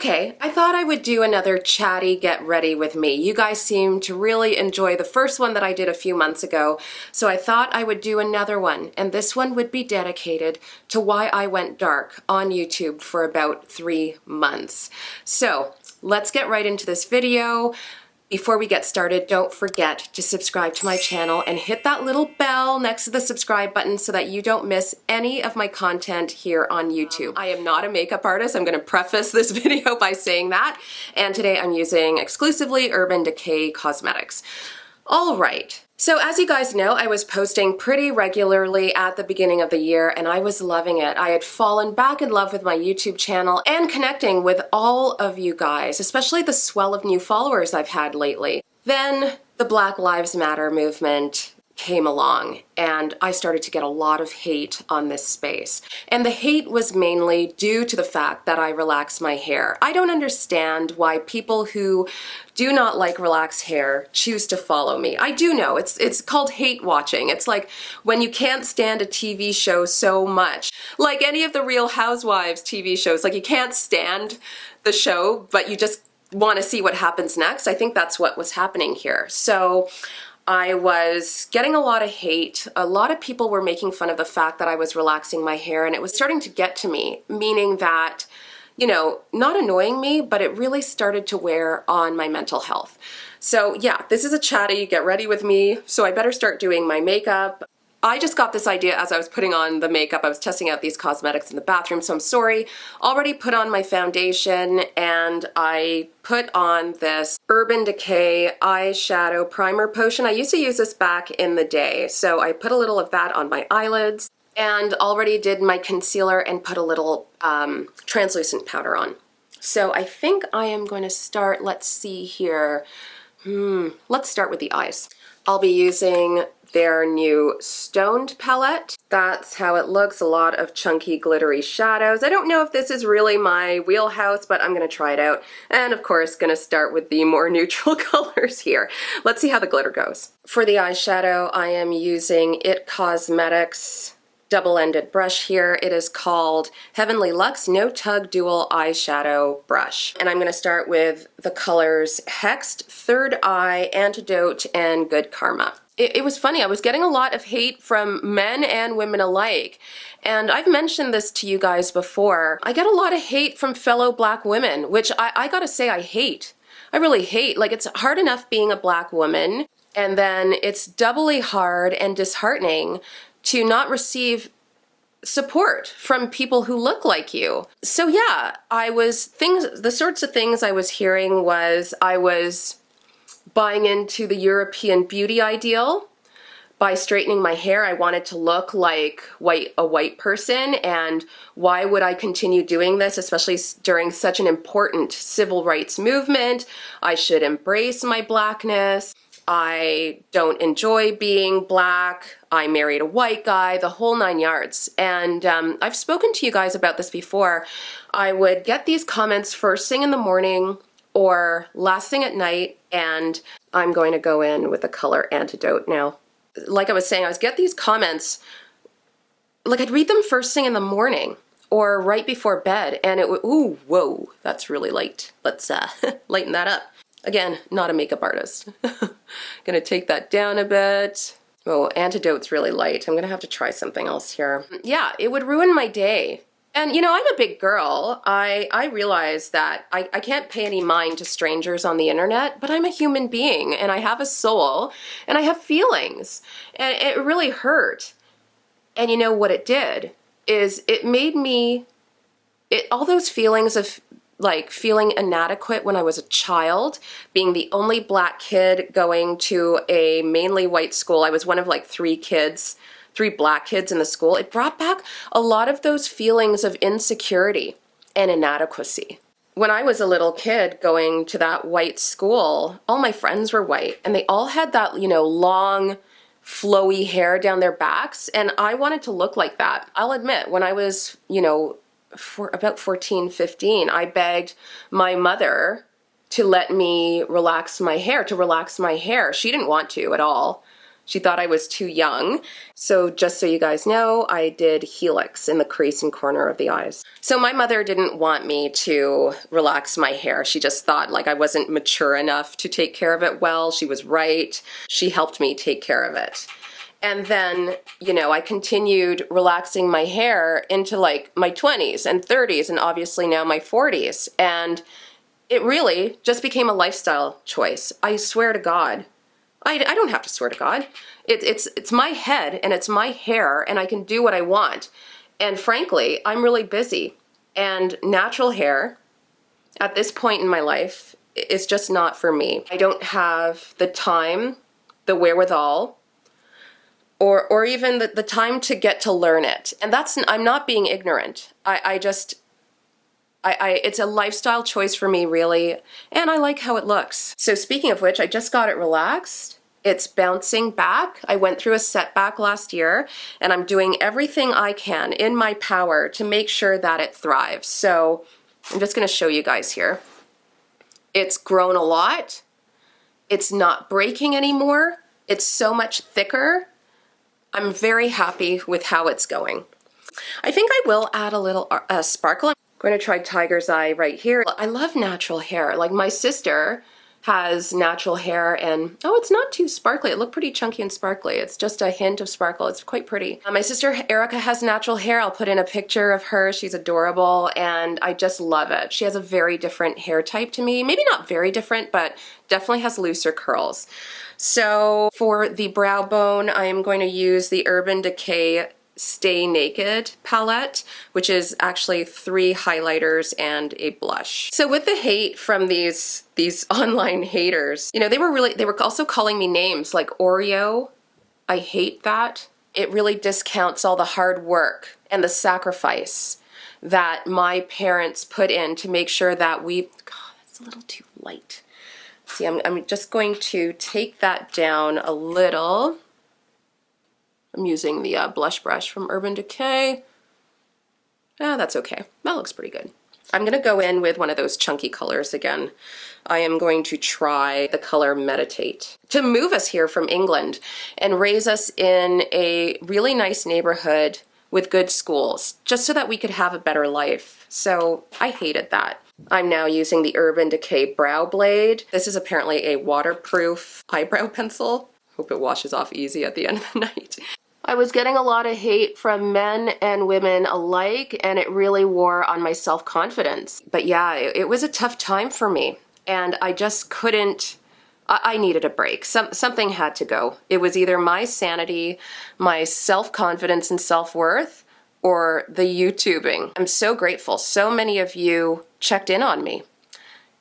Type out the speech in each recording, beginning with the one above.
Okay, I thought I would do another chatty get ready with me. You guys seem to really enjoy the first one that I did a few months ago, so I thought I would do another one, and this one would be dedicated to why I went dark on YouTube for about 3 months. So let's get right into this video. Before we get started, don't forget to subscribe to my channel and hit that little bell next to the subscribe button so that you don't miss any of my content here on YouTube. I am not a makeup artist. I'm going to preface this video by saying that. And today I'm using exclusively Urban Decay Cosmetics. All right. So as you guys know, I was posting pretty regularly at the beginning of the year and I was loving it. I had fallen back in love with my YouTube channel and connecting with all of you guys, especially the swell of new followers I've had lately. Then the Black Lives Matter movement came along and I started to get a lot of hate on this space. And the hate was mainly due to the fact that I relax my hair. I don't understand why people who do not like relaxed hair choose to follow me. I do know, it's called hate watching. It's like when you can't stand a TV show so much, like any of the Real Housewives TV shows, like you can't stand the show, but you just want to see what happens next. I think that's what was happening here. So I was getting a lot of hate. A lot of people were making fun of the fact that I was relaxing my hair, and it was starting to get to me, meaning that, you know, not annoying me, but it really started to wear on my mental health. So yeah, this is a chatty, get ready with me, so I better start doing my makeup. I just got this idea as I was putting on the makeup. I was testing out these cosmetics in the bathroom, so I'm sorry. Already put on my foundation and I put on this Urban Decay eyeshadow primer potion. I used to use this back in the day, so I put a little of that on my eyelids and already did my concealer and put a little translucent powder on. So I think I am going to start, let's see here. Let's start with the eyes. I'll be using their new Stoned palette. That's how it looks, a lot of chunky glittery shadows. I don't know if this is really my wheelhouse, but I'm gonna try it out. And of course, gonna start with the more neutral colors here. Let's see how the glitter goes. For the eyeshadow, I am using IT Cosmetics double-ended brush here. It is called Heavenly Luxe No Tug Dual Eyeshadow Brush. And I'm going to start with the colors Hexed, Third Eye, Antidote, and Good Karma. It was funny, I was getting a lot of hate from men and women alike. And I've mentioned this to you guys before. I get a lot of hate from fellow black women, which I gotta say I hate. I really hate. Like, it's hard enough being a black woman, and then it's doubly hard and disheartening to not receive support from people who look like you. So yeah, the sorts of things I was hearing was I was buying into the European beauty ideal. By straightening my hair, I wanted to look like a white person, and why would I continue doing this, especially during such an important civil rights movement? I should embrace my blackness. I don't enjoy being black. I married a white guy, the whole 9 yards. And I've spoken to you guys about this before. I would get these comments first thing in the morning or last thing at night, and I'm going to go in with the color Antidote now. Like I was saying, I was get these comments, like I'd read them first thing in the morning or right before bed, and it would, ooh, whoa, that's really light. Let's lighten that up. Again, not a makeup artist. Gonna take that down a bit. Oh, Antidote's really light. I'm gonna have to try something else here. Yeah, it would ruin my day. And you know, I'm a big girl. I realize that I can't pay any mind to strangers on the internet, but I'm a human being and I have a soul and I have feelings. And it really hurt. And you know what it did is it made me, all those feelings of like feeling inadequate when I was a child, being the only black kid going to a mainly white school. I was one of like 3 black kids in the school. It brought back a lot of those feelings of insecurity and inadequacy. When I was a little kid going to that white school, all my friends were white and they all had that, you know, long, flowy hair down their backs, and I wanted to look like that. I'll admit, when I was, you know, for about 14, 15, I begged my mother to let me relax my hair, She didn't want to at all. She thought I was too young. So just so you guys know, I did Helix in the crease and corner of the eyes. So my mother didn't want me to relax my hair. She just thought like I wasn't mature enough to take care of it well. She was right. She helped me take care of it. And then, you know, I continued relaxing my hair into like my 20s and 30s and obviously now my 40s. And it really just became a lifestyle choice. I swear to God. I don't have to swear to God. It's my head and it's my hair and I can do what I want. And frankly, I'm really busy. And natural hair at this point in my life is just not for me. I don't have the time, the wherewithal, or even the time to get to learn it. And I'm not being ignorant. It's a lifestyle choice for me, really, and I like how it looks. So speaking of which, I just got it relaxed. It's bouncing back. I went through a setback last year, and I'm doing everything I can in my power to make sure that it thrives. So I'm just going to show you guys here. It's grown a lot. It's not breaking anymore. It's so much thicker. I'm very happy with how it's going. I think I will add a little sparkle. I'm going to try Tiger's Eye right here. I love natural hair. Like my sister has natural hair and, oh, it's not too sparkly. It looked pretty chunky and sparkly. It's just a hint of sparkle. It's quite pretty. My sister Erica has natural hair. I'll put in a picture of her. She's adorable and I just love it. She has a very different hair type to me. Maybe not very different, but definitely has looser curls. So for the brow bone, I am going to use the Urban Decay Stay Naked palette, which is actually 3 highlighters and a blush. So with the hate from these online haters, you know, they were also calling me names like Oreo. I hate that. It really discounts all the hard work and the sacrifice that my parents put in to make sure that God, that's a little too light. See, I'm just going to take that down a little. I'm using the blush brush from Urban Decay. That's okay. That looks pretty good. I'm going to go in with one of those chunky colors again. I am going to try the color Meditate to move us here from England and raise us in a really nice neighborhood with good schools, just so that we could have a better life. So I hated that. I'm now using the Urban Decay Brow Blade. This is apparently a waterproof eyebrow pencil. Hope it washes off easy at the end of the night. I was getting a lot of hate from men and women alike, and it really wore on my self-confidence. But yeah, it was a tough time for me, and I just couldn't, I needed a break. Something had to go. It was either my sanity, my self-confidence and self-worth, or the YouTubing. I'm so grateful. So many of you checked in on me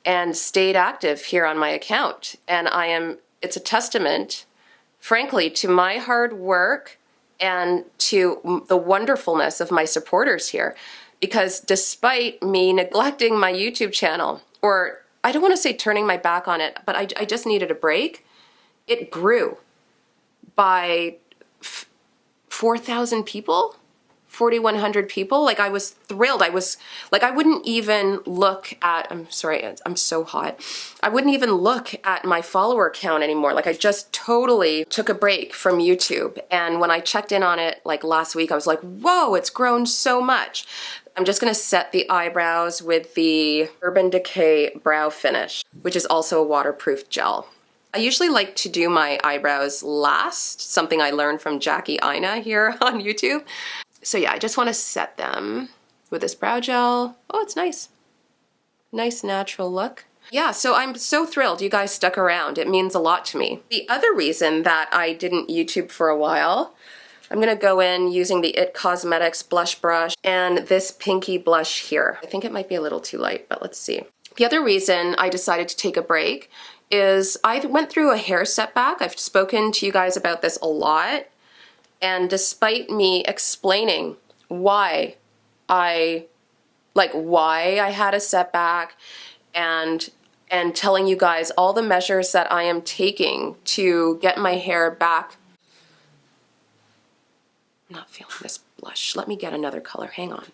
and stayed active here on my account. And it's a testament, frankly, to my hard work and to the wonderfulness of my supporters here. Because despite me neglecting my YouTube channel, or I don't want to say turning my back on it, but I just needed a break, it grew by 4,000 people, 4,100 people. Like, I was thrilled. I wouldn't even look at, I'm sorry, I'm so hot. I wouldn't even look at my follower count anymore. Like, I just totally took a break from YouTube. And when I checked in on it, like last week, I was like, whoa, it's grown so much. I'm just gonna set the eyebrows with the Urban Decay Brow Finish, which is also a waterproof gel. I usually like to do my eyebrows last, something I learned from Jackie Ina here on YouTube. So yeah, I just want to set them with this brow gel. Oh, it's nice. Nice natural look. Yeah, so I'm so thrilled you guys stuck around. It means a lot to me. The other reason that I didn't YouTube for a while, I'm going to go in using the IT Cosmetics blush brush and this pinky blush here. I think it might be a little too light, but let's see. The other reason I decided to take a break is I went through a hair setback. I've spoken to you guys about this a lot. And despite me explaining why I had a setback and telling you guys all the measures that I am taking to get my hair back. I'm not feeling this blush. Let me get another color. Hang on.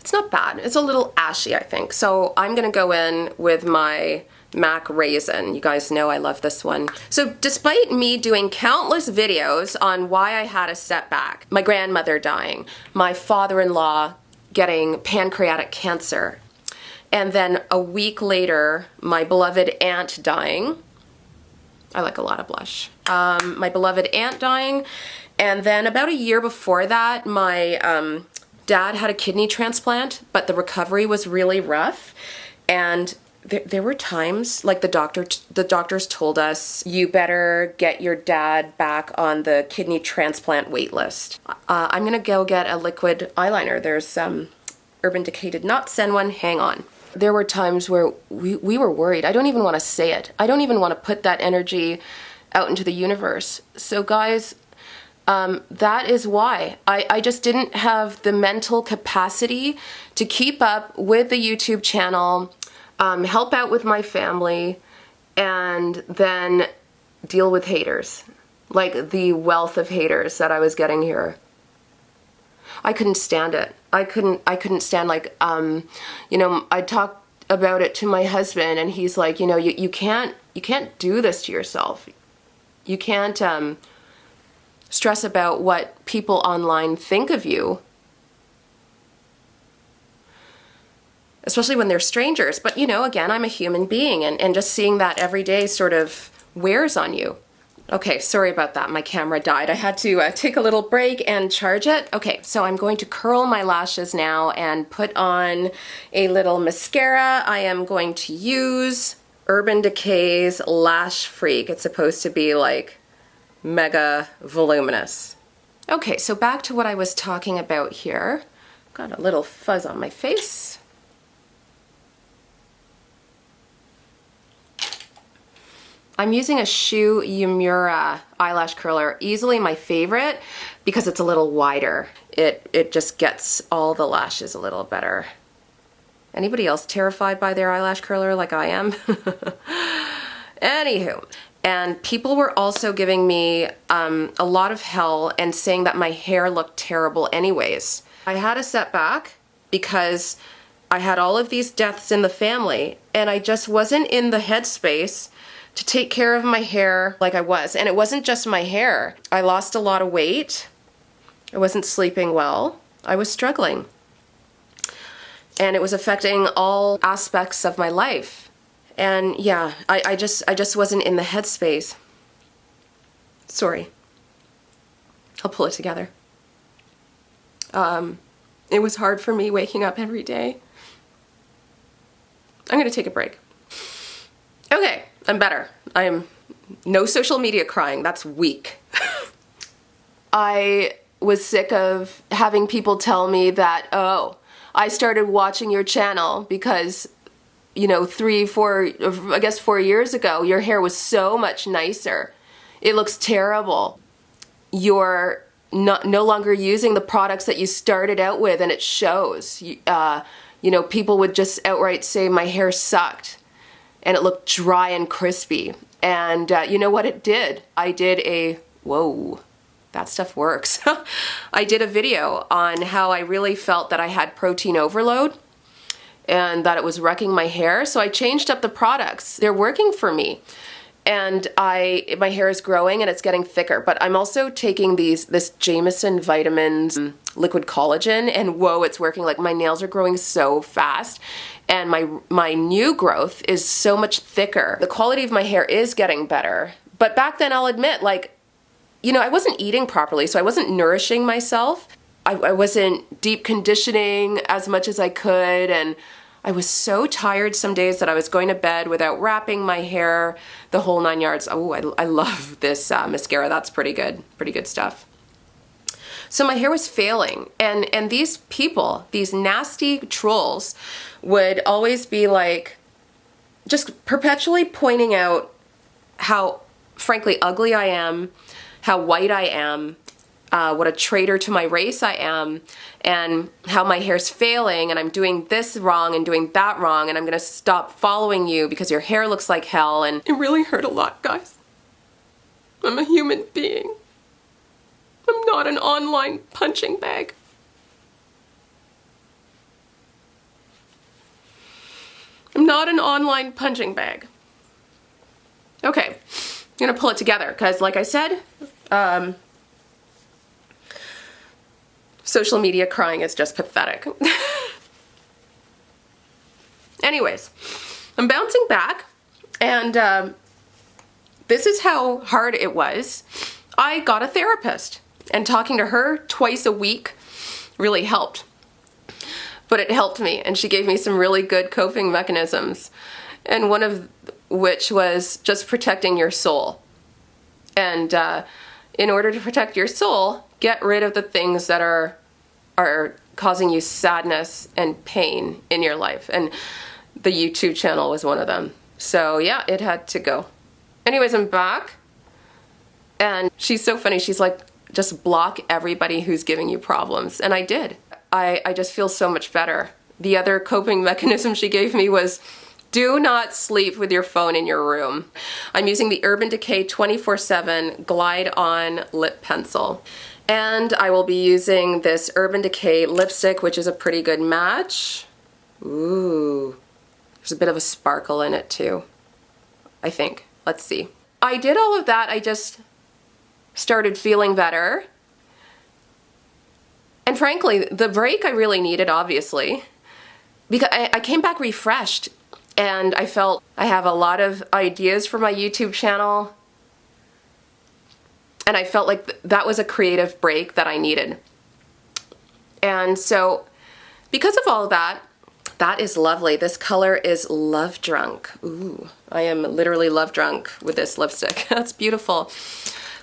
It's not bad. It's a little ashy, I think. So I'm gonna go in with my MAC Raisin. You guys know I love this one. So despite me doing countless videos on why I had a setback, my grandmother dying, my father-in-law getting pancreatic cancer, and then a week later, my beloved aunt dying. I like a lot of blush. My beloved aunt dying, and then about a year before that, my dad had a kidney transplant, but the recovery was really rough, and there were times, like the doctors told us, you better get your dad back on the kidney transplant wait list. I'm gonna go get a liquid eyeliner. There's Urban Decay did not send one, hang on. There were times where we were worried. I don't even want to say it. I don't even want to put that energy out into the universe. So guys, that is why I just didn't have the mental capacity to keep up with the YouTube channel, help out with my family, and then deal with haters, like the wealth of haters that I was getting here. I couldn't stand it. I couldn't stand, like, you know, I talked about it to my husband, and he's like, you know, you can't do this to yourself. You can't stress about what people online think of you, especially when they're strangers. But, you know, again, I'm a human being, and just seeing that every day sort of wears on you. Okay, sorry about that. My camera died. I had to take a little break and charge it. Okay, so I'm going to curl my lashes now and put on a little mascara. I am going to use Urban Decay's Lash Freak. It's supposed to be like mega voluminous. Okay, so back to what I was talking about here. Got a little fuzz on my face. I'm using a Shu Yumura eyelash curler, easily my favorite because it's a little wider. It just gets all the lashes a little better. Anybody else terrified by their eyelash curler like I am? Anywho, and people were also giving me a lot of hell and saying that my hair looked terrible anyways. I had a setback because I had all of these deaths in the family, and I just wasn't in the headspace to take care of my hair like I was. And it wasn't just my hair. I lost a lot of weight. I wasn't sleeping well. I was struggling. And it was affecting all aspects of my life. And yeah, I just wasn't in the headspace. Sorry. I'll pull it together. It was hard for me waking up every day. I'm gonna take a break. Okay, I'm better. I am no social media crying. That's weak. I was sick of having people tell me that, oh, I started watching your channel because, you know, 4 years ago, your hair was so much nicer. It looks terrible. You're no longer using the products that you started out with, and it shows. You know, people would just outright say my hair sucked and it looked dry and crispy. And you know what it did? I did a, whoa, that stuff works. I did a video on how I really felt that I had protein overload and that it was wrecking my hair. So I changed up the products. They're working for me. And my hair is growing and it's getting thicker, but I'm also taking this Jameson Vitamins liquid collagen, and whoa, it's working. Like, my nails are growing so fast, and my new growth is so much thicker. The quality of my hair is getting better. But back then, I'll admit, like, you know, I wasn't eating properly, so I wasn't nourishing myself. I wasn't deep conditioning as much as I could, and I was so tired some days that I was going to bed without wrapping my hair, the whole 9 yards. Oh, I love this mascara. That's pretty good stuff. So my hair was failing, and these people, these nasty trolls, would always be like, just perpetually pointing out how, frankly, ugly I am, how white I am, what a traitor to my race I am, and how my hair's failing, and I'm doing this wrong and doing that wrong, and I'm gonna stop following you because your hair looks like hell. And it really hurt a lot, guys. I'm a human being. I'm not an online punching bag. not an online punching bag. Okay, I'm gonna pull it together because, like I said, social media crying is just pathetic. Anyways, I'm bouncing back, and this is how hard it was. I got a therapist, and talking to her twice a week really helped. But it helped me, and she gave me some really good coping mechanisms, and one of which was just protecting your soul. And in order to protect your soul, get rid of the things that are causing you sadness and pain in your life. And the YouTube channel was one of them. So yeah, it had to go. Anyways, I'm back. And she's so funny. She's like, just block everybody who's giving you problems. And I did. I just feel so much better. The other coping mechanism she gave me was, do not sleep with your phone in your room. I'm using the Urban Decay 24/7 Glide On Lip Pencil. And I will be using this Urban Decay lipstick, which is a pretty good match. Ooh, there's a bit of a sparkle in it too, I think. Let's see. I did all of that. I just started feeling better. And frankly, the break I really needed, obviously, because I came back refreshed, and I felt I have a lot of ideas for my YouTube channel, and I felt like that was a creative break that I needed. And so, because of all of that, that is lovely. This color is Love Drunk. Ooh, I am literally love drunk with this lipstick. That's beautiful.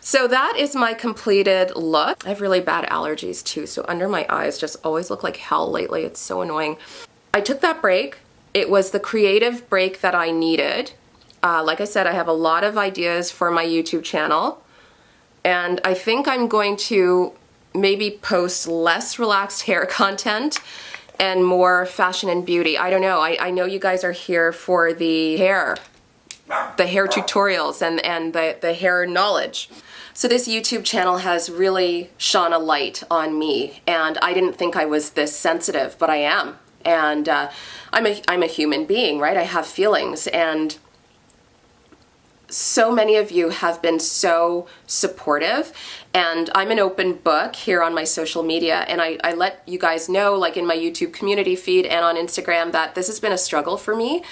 So that is my completed look. I have really bad allergies too, so under my eyes just always look like hell lately. It's so annoying. I took that break. It was the creative break that I needed. Like I said, I have a lot of ideas for my YouTube channel, and I think I'm going to maybe post less relaxed hair content and more fashion and beauty. I don't know. I know you guys are here for the hair tutorials and the hair knowledge. So this YouTube channel has really shone a light on me, and I didn't think I was this sensitive, but I am. And I'm a human being, right? I have feelings, and so many of you have been so supportive, and I'm an open book here on my social media, and I let you guys know, like in my YouTube community feed and on Instagram, that this has been a struggle for me.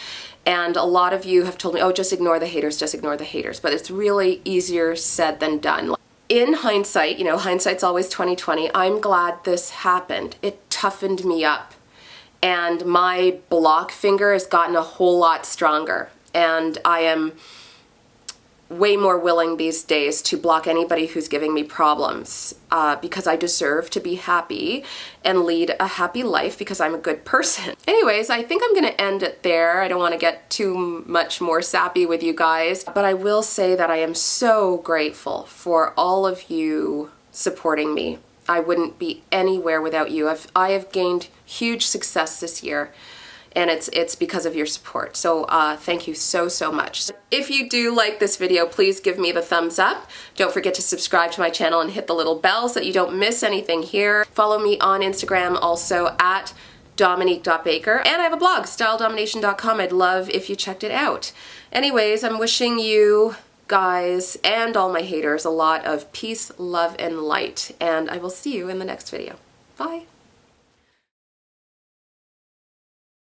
And a lot of you have told me, oh, just ignore the haters, just ignore the haters. But it's really easier said than done. In hindsight, you know, hindsight's always 20/20. I'm glad this happened. It toughened me up. And my block finger has gotten a whole lot stronger. And I am way more willing these days to block anybody who's giving me problems, because I deserve to be happy and lead a happy life because I'm a good person. Anyways, I think I'm gonna end it there. I don't want to get too much more sappy with you guys, but I will say that I am so grateful for all of you supporting me. I wouldn't be anywhere without you. I have gained huge success this year, and it's because of your support. So thank you so much. If you do like this video, please give me the thumbs up. Don't forget to subscribe to my channel and hit the little bell so that you don't miss anything here. Follow me on Instagram also at dominique.baker. And I have a blog, styledomination.com. I'd love if you checked it out. Anyways, I'm wishing you guys and all my haters a lot of peace, love, and light. And I will see you in the next video. Bye.